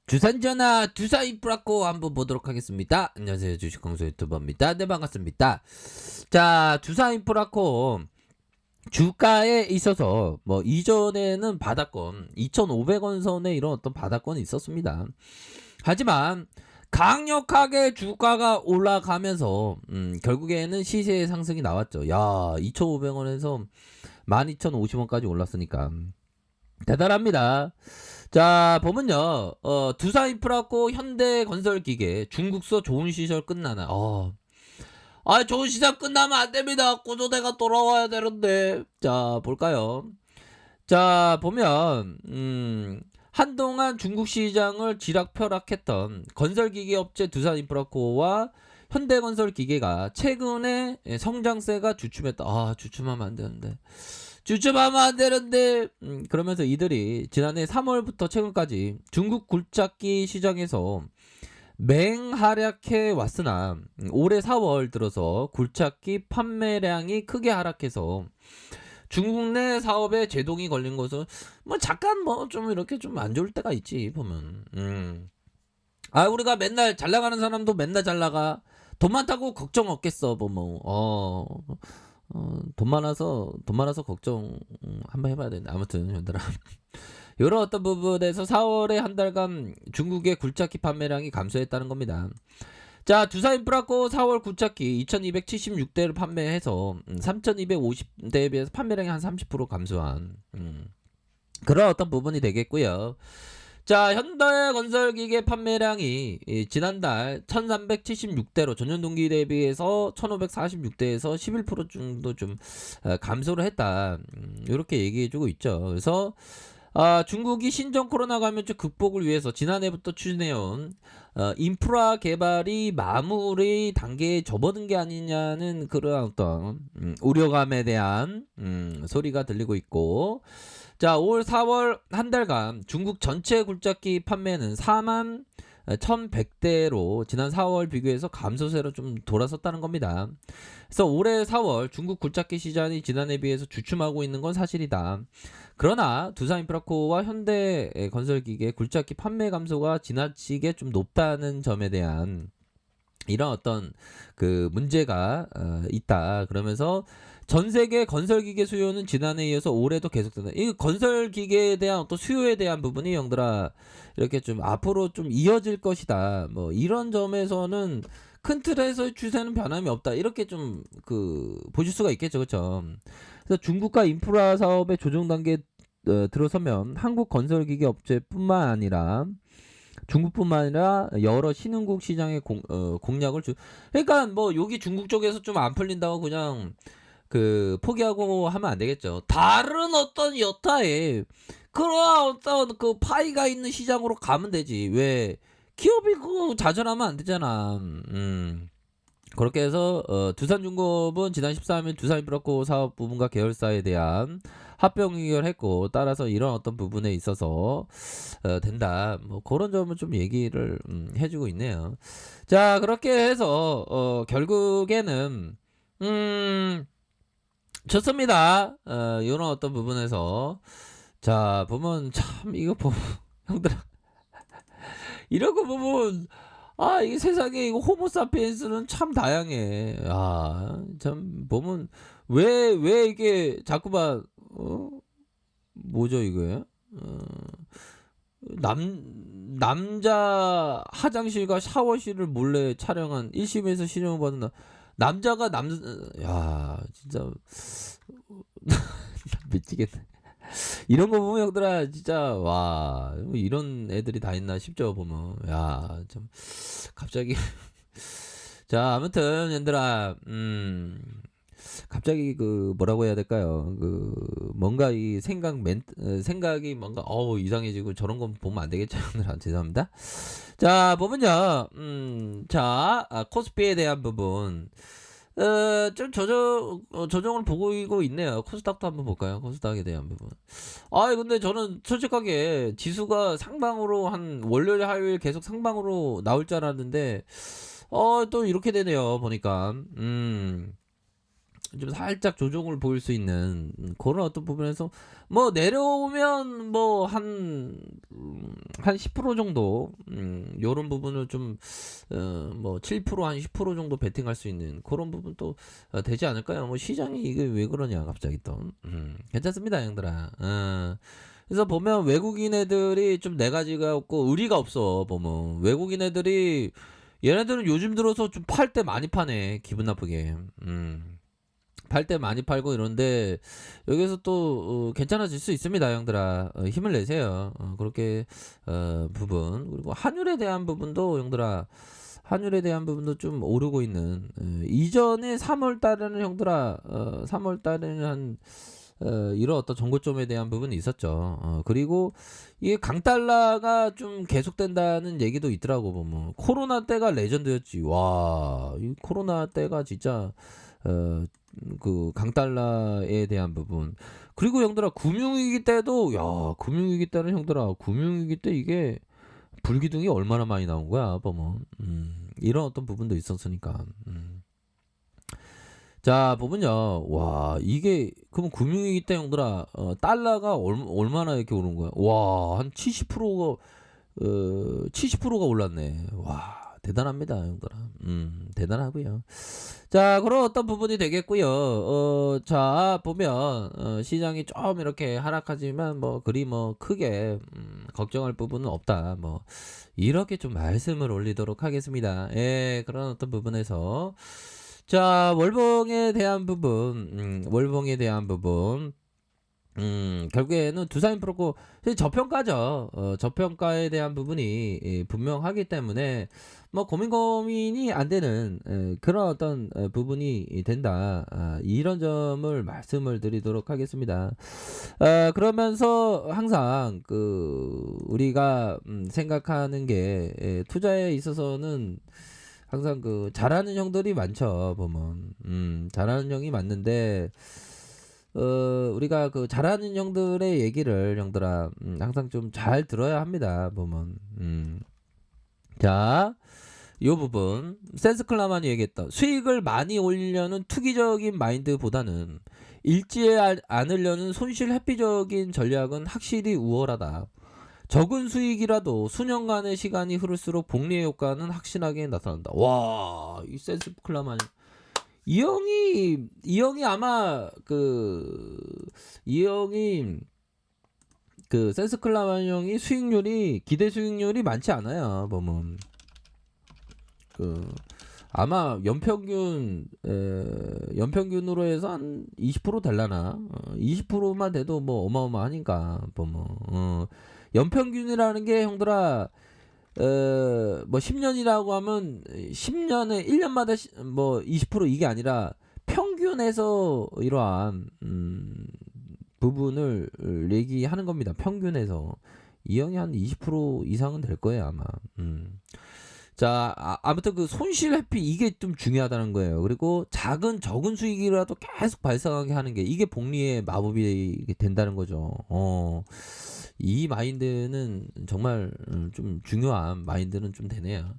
주산전화 두사인프라코 한번 보도록 하겠습니다. 안녕하세요, 주식공소 유튜버입니다. 네, 반갑습니다. 자, 두사인프라코 주가에 있어서 뭐 이전에는 바닥권 2,500원 선에 이런 어떤 바닥권이 있었습니다. 하지만 강력하게 주가가 올라가면서 결국에는 시세의 상승이 나왔죠. 야, 2,500원에서 12,050원까지 올랐으니까 대단합니다. 자, 보면요. 두사인프라코 현대건설기계 중국서 좋은 시절 끝나나. 좋은 시절 끝나면 안 됩니다. 구조대가 돌아와야 되는데. 자, 볼까요? 자, 보면 한동안 중국 시장을 지락펴락했던 건설기계 업체 두산인프라코와 현대건설기계가 최근에 성장세가 주춤했다. 주춤하면 안 되는데. 주춤하면 안 되는데. 그러면서 이들이 지난해 3월부터 최근까지 중국 굴착기 시장에서 맹하락해 왔으나 올해 4월 들어서 굴착기 판매량이 크게 하락해서 중국 내 사업에 제동이 걸린 것은 뭐 잠깐 뭐 좀 이렇게 좀 안 좋을 때가 있지 보면. 우리가 맨날 잘 나가는 사람도 맨날 잘 나가. 돈 많다고 걱정 없겠어 보면. 돈 많아서 걱정 한번 해봐야 되는데. 아무튼 얘들아, 이런 어떤 부분에서 4월에 한 달간 중국의 굴착기 판매량이 감소했다는 겁니다. 자, 두사인프라코 4월 굴착기 2276대를 판매해서 3250대에 비해서 판매량이 한 30% 감소한 그런 어떤 부분이 되겠고요. 자, 현대건설기계 판매량이 지난달 1376대로 전년 동기 대비해서 1546대에서 11% 정도 좀 감소를 했다. 이렇게 얘기해주고 있죠. 그래서 중국이 신종 코로나 감염증 극복을 위해서 지난해부터 추진해온 인프라 개발이 마무리 단계에 접어든 게 아니냐는 그런 어떤 우려감에 대한 소리가 들리고 있고, 자, 올 4월 한 달간 중국 전체 굴착기 판매는 4만 1100대로 지난 4월 비교해서 감소세로 좀 돌아섰다는 겁니다. 그래서 올해 4월 중국 굴착기 시장이 지난해 비해서 주춤하고 있는 건 사실이다. 그러나 두산인프라코와 현대건설기계 굴착기 판매 감소가 지나치게 좀 높다는 점에 대한 이런 어떤 그 문제가 있다. 그러면서 전 세계 건설기계 수요는 지난해에 이어서 올해도 계속된다. 이 건설기계에 대한 어떤 수요에 대한 부분이 형들아 이렇게 좀 앞으로 좀 이어질 것이다. 뭐 이런 점에서는 큰 틀에서 추세는 변함이 없다. 이렇게 좀 그 보실 수가 있겠죠, 그렇죠? 그래서 중국과 인프라 사업의 조정 단계에 들어서면 한국 건설기계 업체뿐만 아니라 중국뿐만 아니라 여러 신흥국 시장의 공략을 그러니까 뭐 여기 중국 쪽에서 좀 안 풀린다고 그냥 그 포기하고 하면 안 되겠죠. 다른 어떤 여타의 그런 어떤 그 파이가 있는 시장으로 가면 되지. 왜 기업이 그 좌절하면 안 되잖아. 그렇게 해서 두산중공업은 지난 13일 두산인프라코 사업 부분과 계열사에 대한 합병 의결했고, 따라서 이런 어떤 부분에 있어서 된다. 뭐 그런 점을 좀 얘기를 해주고 있네요. 자, 그렇게 해서 결국에는 좋습니다. 이런 어떤 부분에서 자 보면 참 이거 보면 형들아 이런 거 보면 이게 세상에 이거 호모사피엔스는 참 다양해. 참 보면 왜 이게 자꾸만 뭐죠 이거요? 남자 화장실과 샤워실을 몰래 촬영한 1심에서 실형을 받은 남자가 야 진짜 미치겠네. 이런 거 보면 형들아 진짜 와 이런 애들이 다 있나 싶죠 보면. 야 참 갑자기 자 아무튼 얘들아 갑자기 그 뭐라고 해야 될까요? 그 뭔가 이 생각이 뭔가 이상해지고 저런 건 보면 안 되겠죠. 형들아 죄송합니다. 자 보면요. 자 코스피에 대한 부분 좀 조정을 보이고 있네요. 코스닥도 한번 볼까요? 코스닥에 대한 부분. 근데 저는 솔직하게 지수가 상방으로 한 월요일, 화요일 계속 상방으로 나올 줄 알았는데, 또 이렇게 되네요. 보니까. 좀 살짝 조정을 보일 수 있는 그런 어떤 부분에서 뭐 내려오면 뭐 한 10% 정도 요런 부분을 좀 뭐 7% 한 10% 정도 베팅할 수 있는 그런 부분도 되지 않을까요? 뭐 시장이 이게 왜 그러냐 갑자기 또 괜찮습니다 형들아. 그래서 보면 외국인 애들이 좀 네 가지가 없고 의리가 없어. 보면 외국인 애들이 얘네들은 요즘 들어서 좀 팔 때 많이 파네 기분 나쁘게. 팔 때 많이 팔고 이런데 여기서 또 괜찮아질 수 있습니다 형들아. 힘을 내세요. 그렇게 부분 그리고 환율에 대한 부분도 형들아, 환율에 대한 부분도 좀 오르고 있는 이전에 3월 달에는 형들아 3월 달에는 한 이런 어떤 정고점에 대한 부분이 있었죠. 그리고 이게 강달러가 좀 계속된다는 얘기도 있더라고. 보면 코로나 때가 레전드였지. 와, 이 코로나 때가 진짜 그 강달러에 대한 부분. 그리고 형들아 금융위기 때도 야 금융위기 때는 형들아 금융위기 때 이게 불기둥이 얼마나 많이 나온 거야 보면. 이런 어떤 부분도 있었으니까. 자 보면요, 와 이게 그럼 금융위기 때 형들아 달러가 얼마나 이렇게 오른 거야. 와 한 70%가 70%가 올랐네. 와 대단합니다 형들아. 대단하고요. 자 그런 어떤 부분이 되겠고요. 자 보면 시장이 좀 이렇게 하락하지만 뭐 그리 뭐 크게 걱정할 부분은 없다. 뭐 이렇게 좀 말씀을 올리도록 하겠습니다. 예, 그런 어떤 부분에서 자 월봉에 대한 부분, 월봉에 대한 부분. 결국에는 두산인 프로고 저평가죠. 저평가에 대한 부분이 분명하기 때문에 뭐 고민이 안 되는 그런 어떤 부분이 된다. 이런 점을 말씀을 드리도록 하겠습니다. 그러면서 항상 그 우리가 생각하는 게 투자에 있어서는 항상 그 잘하는 형들이 많죠. 보면 잘하는 형이 맞는데 우리가 그 잘하는 형들의 얘기를 형들아 항상 좀 잘 들어야 합니다. 보면 자, 요 부분 센스클라만이 얘기했다. 수익을 많이 올리려는 투기적인 마인드보다는 잃지 않으려는 손실 회피적인 전략은 확실히 우월하다. 적은 수익이라도 수년간의 시간이 흐를수록 복리의 효과는 확실하게 나타난다. 와, 이 센스클라만 이 형이 아마 이 형이 그 센스클라만 형이 수익률이 기대 수익률이 많지 않아요. 보면 그 아마 연평균으로 해서 한 20% 될라나 20%만 돼도 뭐 어마어마하니까 보면 연평균이라는 게 형들아 뭐 10년이라고 하면 10년에 1년마다 뭐 20% 이게 아니라 평균에서 이러한 부분을 얘기하는 겁니다. 평균에서 이 형이 한 20% 이상은 될 거예요 아마. 자 아무튼 그 손실 회피 이게 좀 중요하다는 거예요. 그리고 적은 수익이라도 계속 발생하게 하는 게 이게 복리의 마법이 된다는 거죠. 이 마인드는 정말 좀 중요한 마인드는 좀 되네요.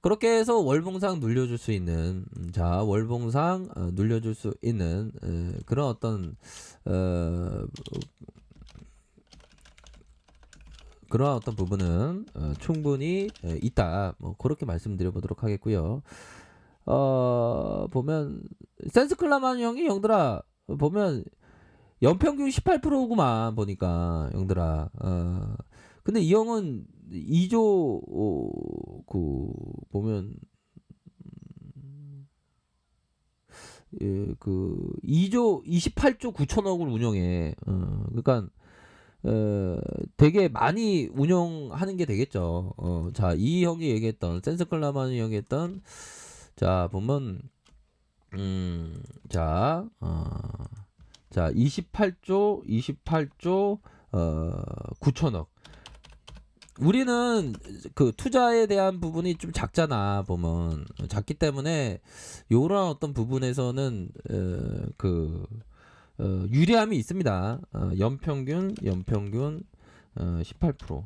그렇게 해서 월봉상 눌려줄 수 있는 자 월봉상 눌려줄 수 있는 그런 어떤 그런 어떤 부분은 충분히 있다. 뭐 그렇게 말씀드려보도록 하겠고요. 보면 센스클라만 형이 형들아 보면 연평균 18%구만 보니까 형들아. 근데 이 형은 2조 그 보면 그 2조 28조 9천억을 운영해. 그러니까 되게 많이 운영하는 게 되겠죠. 자, 이 형이 얘기했던 센스클라만 형이 얘기했던 자 보면 자 28조 9천억. 우리는 그 투자에 대한 부분이 좀 작잖아. 보면 작기 때문에 요런 어떤 부분에서는 유리함이 있습니다. 연평균 18%.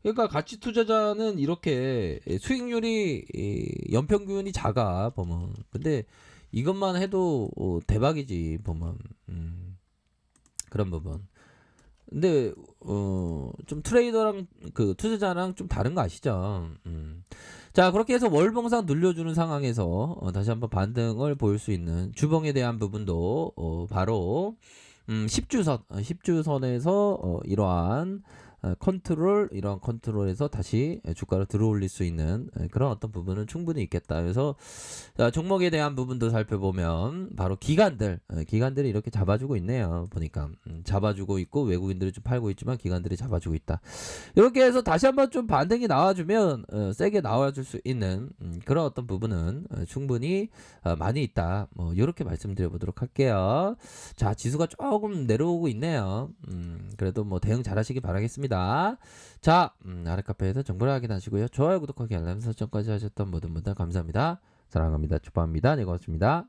그러니까 가치 투자자는 이렇게 수익률이 연평균이 작아 보면. 근데 이것만 해도 대박이지 보면. 그런 부분. 근데 좀 트레이더랑 그 투자자랑 좀 다른 거 아시죠? 자, 그렇게 해서 월봉상 늘려주는 상황에서 다시 한번 반등을 보일 수 있는 주봉에 대한 부분도 바로 10주선, 10주선에서 이러한 이러한 컨트롤에서 다시 주가를 들어올릴 수 있는 그런 어떤 부분은 충분히 있겠다. 그래서 자, 종목에 대한 부분도 살펴보면 바로 기관들이 이렇게 잡아주고 있네요. 보니까 잡아주고 있고 외국인들이 좀 팔고 있지만 기관들이 잡아주고 있다. 이렇게 해서 다시 한번 좀 반등이 나와주면 세게 나와줄 수 있는 그런 어떤 부분은 충분히 많이 있다. 뭐 이렇게 말씀드려보도록 할게요. 자, 지수가 조금 내려오고 있네요. 그래도 뭐 대응 잘하시기 바라겠습니다. 자, 아랫카페에서 정보를 확인하시고요. 좋아요, 구독하기, 알람 설정까지 하셨던 모든 분들 감사합니다. 사랑합니다. 축복합니다. 네, 고맙습니다.